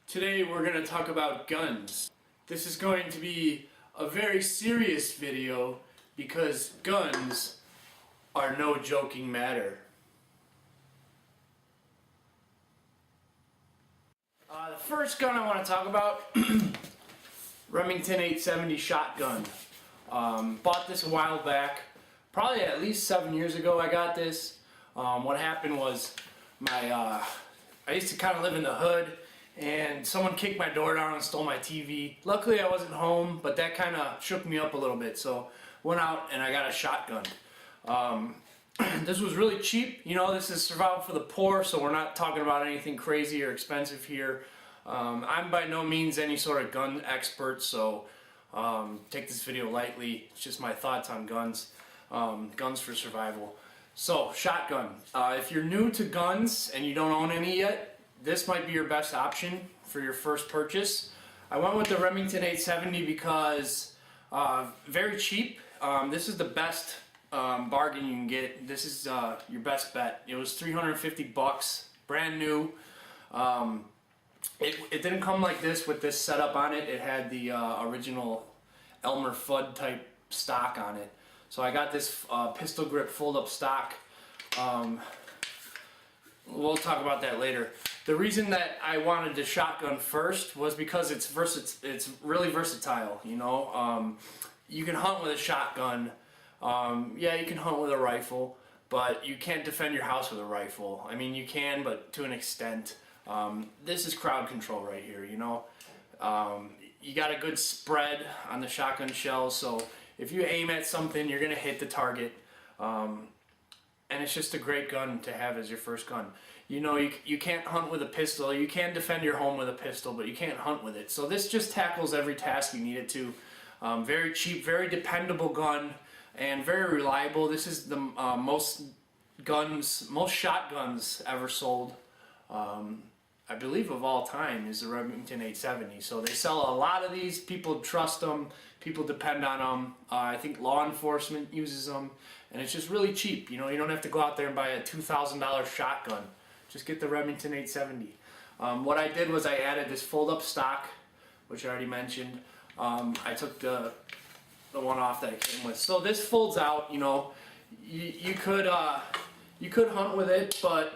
Today we're going to talk about guns. This is going to be a very serious video because guns are no joking matter. The first gun I want to talk about, Remington 870 shotgun. Bought this a while back, probably at least 7 years ago I got this. What happened was I used to kind of live in the hood, and someone kicked my door down and stole my TV. Luckily I wasn't home, but that kind of shook me up a little bit, so went out and I got a shotgun. This was really cheap. You know, this is survival for the poor, so we're not talking about anything crazy or expensive here. I'm by no means any sort of gun expert, so take this video lightly. It's just my thoughts on guns, guns for survival. So, shotgun. If you're new to guns and you don't own any yet, this might be your best option for your first purchase. I went with the Remington 870 because very cheap. This is the best bargain you can get. This is your best bet. It was 350 bucks, brand new. It didn't come like this with this setup on it. It had the original Elmer Fudd type stock on it. So I got this pistol grip fold-up stock. We'll talk about that later. The reason that I wanted the shotgun first was because it's really versatile. You know, you can hunt with a shotgun. Yeah, you can hunt with a rifle, but you can't defend your house with a rifle. I mean, you can, but to an extent. This is crowd control right here. You know, you got a good spread on the shotgun shells, so if you aim at something, you're gonna hit the target. And it's just a great gun to have as your first gun. You know, you can't hunt with a pistol. You can defend your home with a pistol, but you can't hunt with it. So this just tackles every task you need it to. Very cheap, very dependable gun, and very reliable. This is the most shotguns ever sold, I believe, of all time, is the Remington 870. So they sell a lot of these. People trust them. People depend on them. I think law enforcement uses them, and it's just really cheap. You know, you don't have to go out there and buy a $2,000 shotgun. Just get the Remington 870. What I did was I added this fold-up stock, which I already mentioned. I took the one off that it came with. So this folds out. You know, you could hunt with it, but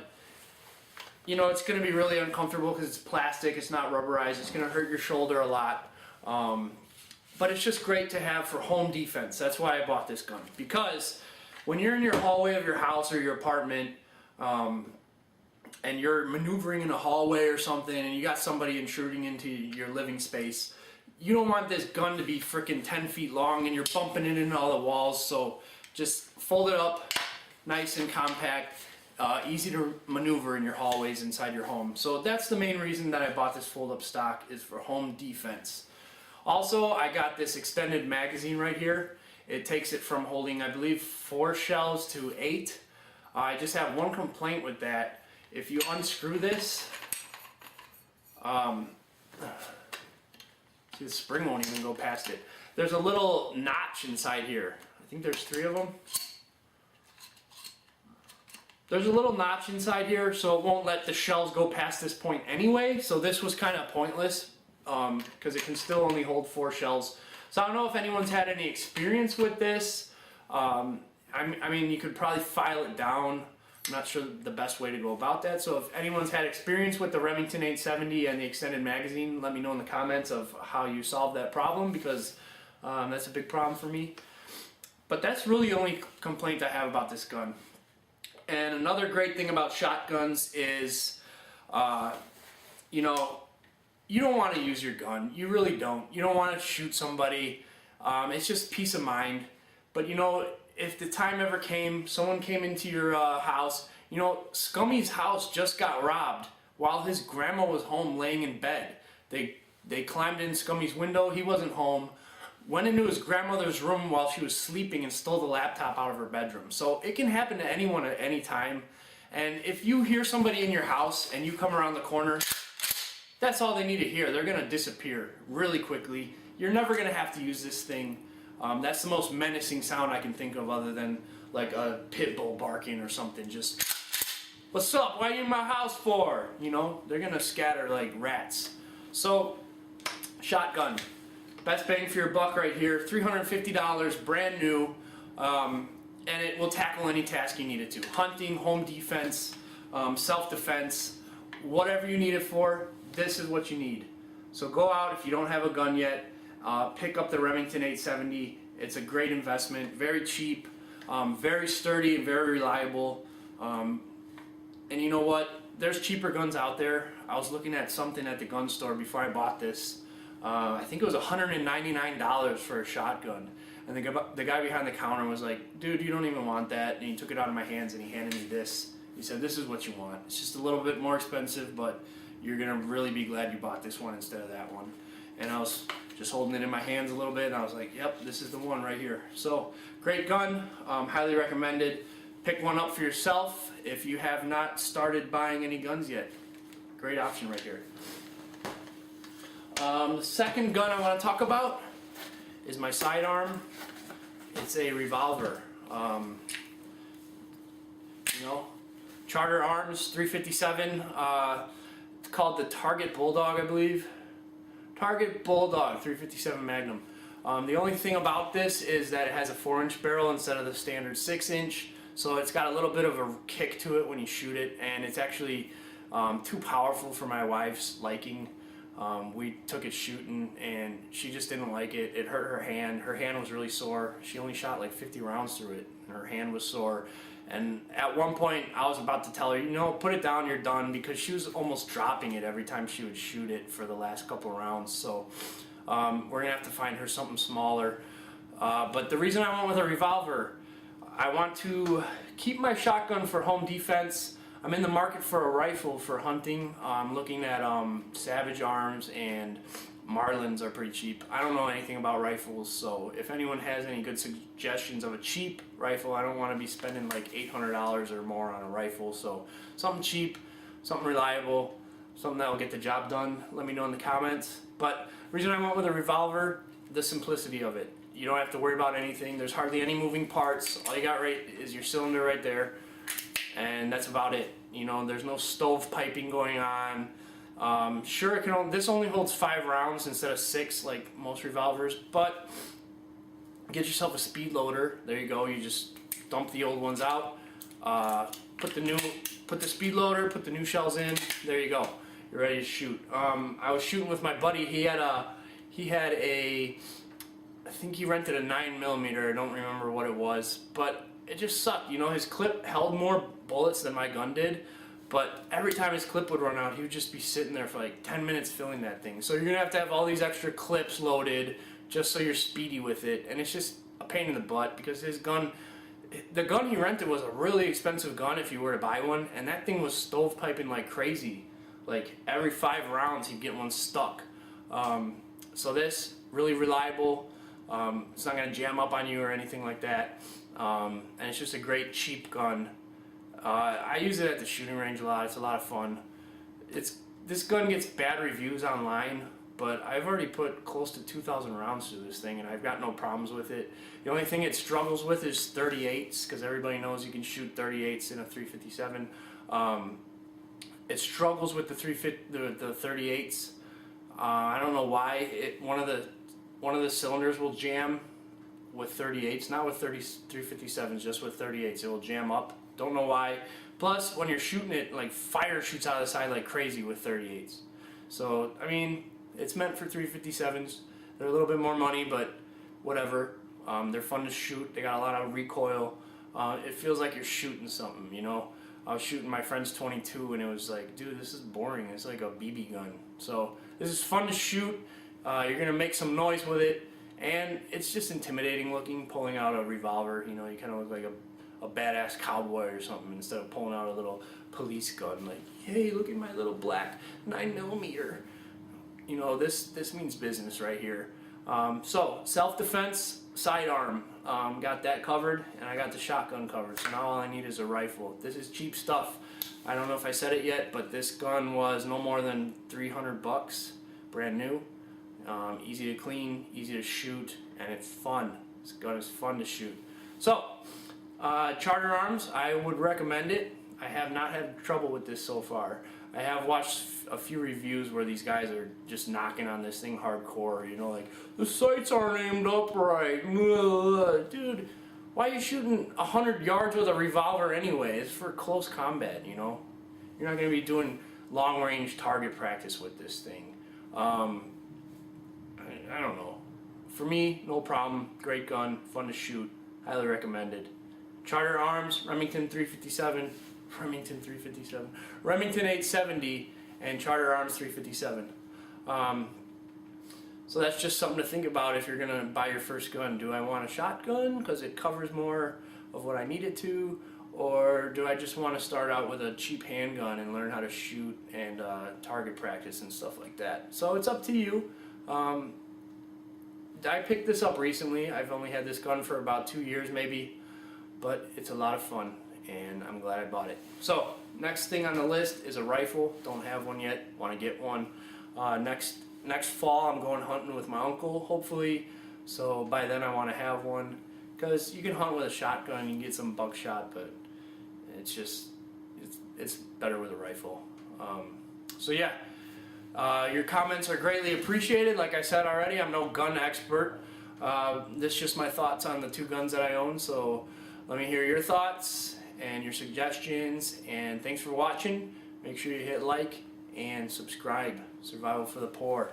you know, it's going to be really uncomfortable because it's plastic, it's not rubberized, it's going to hurt your shoulder a lot. But it's just great to have for home defense. That's why I bought this gun. Because when you're in your hallway of your house or your apartment, and you're maneuvering in a hallway or something, and you got somebody intruding into your living space, you don't want this gun to be freaking 10 feet long and you're bumping it into all the walls. So just fold it up nice and compact. Easy to maneuver in your hallways inside your home. So that's the main reason that I bought this fold-up stock, is for home defense. Also, I got this extended magazine right here. It takes it from holding, I believe, 4 shells to 8. I just have one complaint with that. If you unscrew this, see, the spring won't even go past it. There's a little notch inside here. I think there's 3 of them. There's a little notch inside here, so it won't let the shells go past this point anyway, so this was kind of pointless, because it can still only hold 4 shells. So I don't know if anyone's had any experience with this. I mean, you could probably file it down. I'm not sure the best way to go about that, so if anyone's had experience with the Remington 870 and the extended magazine, let me know in the comments of how you solved that problem, because that's a big problem for me. But that's really the only complaint I have about this gun. And another great thing about shotguns is, you know, you don't want to use your gun. You really don't. You don't want to shoot somebody. It's just peace of mind. But, you know, if the time ever came, someone came into your house, you know, Scummy's house just got robbed while his grandma was home laying in bed. They climbed in Scummy's window. He wasn't home. Went into his grandmother's room while she was sleeping and stole the laptop out of her bedroom. So it can happen to anyone at any time. And if you hear somebody in your house and you come around the corner, that's all they need to hear. They're going to disappear really quickly. You're never going to have to use this thing. That's the most menacing sound I can think of, other than like a pit bull barking or something. Just, what's up? What are you in my house for? You know, they're going to scatter like rats. So, shotgun. Best bang for your buck right here. $350, brand new. And it will tackle any task you need it to. Hunting, home defense, self-defense, whatever you need it for, this is what you need. So go out if you don't have a gun yet, pick up the Remington 870. It's a great investment, very cheap, very sturdy and very reliable. And you know what? There's cheaper guns out there. I was looking at something at the gun store before I bought this. I think it was $199 for a shotgun. And the guy behind the counter was like, dude, you don't even want that. And he took it out of my hands and he handed me this. He said, this is what you want. It's just a little bit more expensive, but you're going to really be glad you bought this one instead of that one. And I was just holding it in my hands a little bit, and I was like, yep, this is the one right here. So, great gun, highly recommended. Pick one up for yourself if you have not started buying any guns yet. Great option right here. The second gun I want to talk about is my sidearm. It's a revolver. Charter Arms 357. It's called the Target Bulldog, I believe. Target Bulldog 357 Magnum. The only thing about this is that it has a 4-inch barrel instead of the standard 6-inch. So it's got a little bit of a kick to it when you shoot it, and it's actually too powerful for my wife's liking. We took it shooting and she just didn't like it. It hurt her hand. Her hand was really sore. She only shot like 50 rounds through it and her hand was sore. And at one point I was about to tell her, put it down, you're done, because she was almost dropping it every time she would shoot it for the last couple of rounds. So we're gonna have to find her something smaller. But the reason I went with a revolver, I want to keep my shotgun for home defense. I'm in the market for a rifle for hunting. I'm looking at Savage Arms, and Marlins are pretty cheap. I don't know anything about rifles, so if anyone has any good suggestions of a cheap rifle, I don't want to be spending like $800 or more on a rifle. So something cheap, something reliable, something that will get the job done. Let me know in the comments. But the reason I went with a revolver, the simplicity of it. You don't have to worry about anything. There's hardly any moving parts. All you got right is your cylinder right there. And that's about it. There's no stove piping going on. Sure, this only holds 5 rounds instead of 6 like most revolvers, but get yourself a speed loader. There you go. You just dump the old ones out, put the speed loader, put the new shells in. There you go. You're ready to shoot. I was shooting with my buddy. He had a I think he rented a 9mm. I don't remember what it was, but it just sucked. His clip held more bullets than my gun did, but every time his clip would run out, he would just be sitting there for like 10 minutes filling that thing. So you're gonna have to have all these extra clips loaded just so you're speedy with it, and it's just a pain in the butt because the gun he rented was a really expensive gun if you were to buy one, and that thing was stovepiping like crazy. Like every 5 rounds he'd get one stuck. So this, really reliable. It's not going to jam up on you or anything like that. And it's just a great cheap gun. I use it at the shooting range a lot. It's a lot of fun. This gun gets bad reviews online, but I've already put close to 2,000 rounds through this thing and I've got no problems with it. The only thing it struggles with is 38s, because everybody knows you can shoot 38s in a 357. It struggles with the 38s. I don't know why. One of the cylinders will jam with 38s, not with 357s, just with 38s. It will jam up. Don't know why. Plus, when you're shooting it, like fire shoots out of the side like crazy with 38s. So, I mean, it's meant for 357s. They're a little bit more money, but whatever. They're fun to shoot. They got a lot of recoil. It feels like you're shooting something, I was shooting my friend's 22 and it was like, dude, this is boring. It's like a BB gun. So this is fun to shoot. You're going to make some noise with it, and it's just intimidating looking, pulling out a revolver. You kind of look like a badass cowboy or something instead of pulling out a little police gun like, hey, look at my little black 9mm. This means business right here. So self-defense, sidearm, got that covered, and I got the shotgun covered. So now all I need is a rifle. This is cheap stuff. I don't know if I said it yet, but this gun was no more than $300, brand new. Easy to clean, easy to shoot, and it's fun. This gun is fun to shoot. So, Charter Arms, I would recommend it. I have not had trouble with this so far. I have watched a few reviews where these guys are just knocking on this thing hardcore, you know, like, the sights aren't aimed up right. Dude, why are you shooting 100 yards with a revolver anyway? It's for close combat, you know? You're not going to be doing long-range target practice with this thing. I don't know. For me, no problem. Great gun, fun to shoot, highly recommended. Charter Arms, Remington 357, Remington 870, and Charter Arms 357. So that's just something to think about if you're gonna buy your first gun. Do I want a shotgun because it covers more of what I need it to, or do I just want to start out with a cheap handgun and learn how to shoot and target practice and stuff like that? So it's up to you. I picked this up recently. I've only had this gun for about 2 years maybe, but it's a lot of fun and I'm glad I bought it. So next thing on the list is a rifle. Don't have one yet, want to get one. Next fall I'm going hunting with my uncle, hopefully, so by then I want to have one, because you can hunt with a shotgun, you can get some buckshot, but it's better with a rifle. So yeah, your comments are greatly appreciated. Like I said already, I'm no gun expert. This is just my thoughts on the 2 guns that I own, so let me hear your thoughts and your suggestions, and thanks for watching. Make sure you hit like and subscribe. Survival for the poor.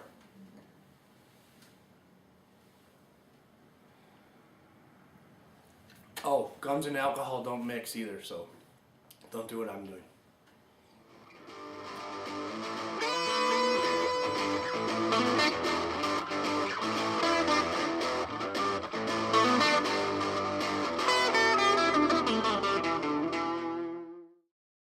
Oh, guns and alcohol don't mix either, so don't do what I'm doing.